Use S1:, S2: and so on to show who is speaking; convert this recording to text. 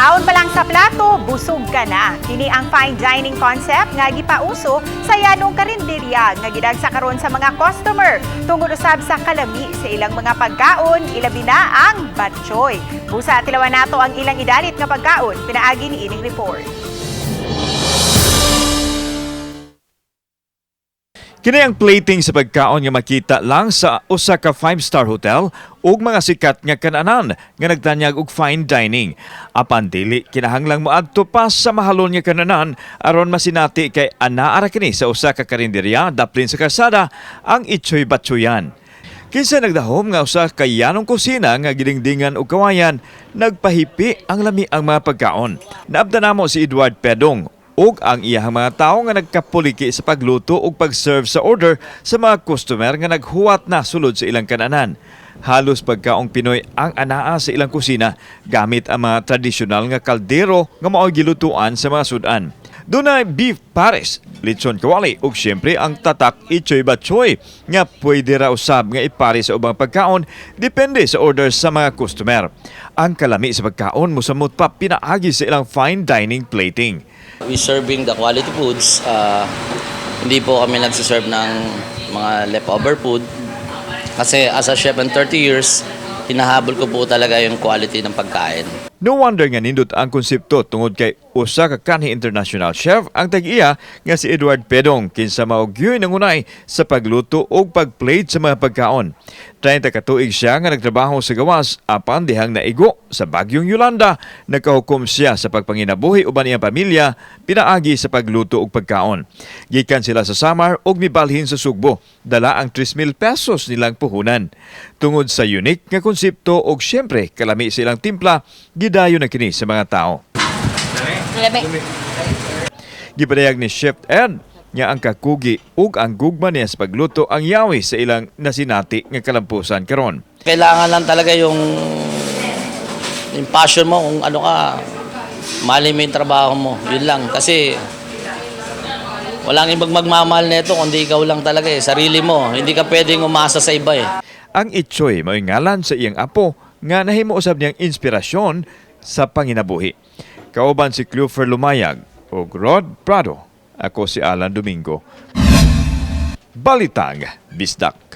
S1: Kaon pa lang sa plato, busog ka na. Kini ang fine dining concept nga gipauso sa yanong karinderya nga gidagsa karon sa mga customer tungod usab sa kalami sa ilang mga pagkaon, ilabi na ang batchoy. Busa tilawan nato ang ilang idalit nga pagkaon, pinaagi ni ining report.
S2: Kini ang plating sa pagkaon nga makita lang sa usa ka 5-star hotel ug mga sikat nga kananan nga nagtanyag og fine dining. Apan dili kinahanglang moadto pa sa mahalon nga kananan aron masinati kay anaa ra kini sa usa ka karinderya daplin sa kalsada ang Itchoy Batchoyan. Kinsa nagdahom nga usa ka yanong kusina nga gidingdingan og kawayan, nagpahipi ang lami ang mga pagkaon. Naabda namo si Edward Pedong ug ang iyang mga tawo nga nagkapuliki sa pagluto ug pag-serve sa order sa mga customer nga naghuwat na sulod sa ilang kananan. Halos pagkaong Pinoy ang anaa sa ilang kusina gamit ang mga tradisyonal nga kaldero nga mao'y gilutuan sa mga sudan. Dunay beef pares, lechon kawali ug syempre ang tatak Itchoy Batchoy nga pwede ra usab nga ipare sa ubang pagkaon depende sa order sa mga customer. Ang kalami sa pagkaon mosamot pa pinaagi sa ilang fine dining plating.
S3: We serving the quality foods. Hindi po kami nagsiserve ng mga leftover food. Kasi as a chef in 30 years, hinahabol ko po talaga yung quality ng pagkain.
S2: No wonder nga nindot ang konsepto tungod kay usa ka kanhi international chef ang tag-iya nga si Edward Pedong kinsa maugyoy nangunay sa pagluto ug pagplate sa mga pagkaon. 30 ka tuig siya nga nagtrabaho sa gawas apan dihang naigo sa bagyong Yolanda, nagkahukom siya sa pagpanginabuhi uban iyang pamilya pinaagi sa pagluto ug pagkaon. Gikan sila sa Samar ug mibalhin sa Sugbo, dala ang 3,000 pesos nilang puhunan. Tungod sa unique nga konsepto ug syempre kalami sa ilang timpla, gidayon na kini sa mga tao. Gipadayag ni Chef Ed nga ang kakugi ug ang gugma niya sa pagluto ang yawi sa ilang nasinati nga kalampusan karon.
S3: Kailangan lang talaga yung passion mo kung ano ka, mahalin mo yung trabaho mo. Yun lang. Kasi walang ibang magmamahal nito kundi ikaw lang talaga eh. Sarili mo. Hindi ka pwedeng umasa sa iba eh.
S2: Ang Itchoy mao'y ngalan sa iyang apo nga nahimo usab niyang inspirasyon sa panginabuhi. Kauban si Clover Lumayag ug Rod Prado. Ako si Alan Domingo. Balitang Bisdak.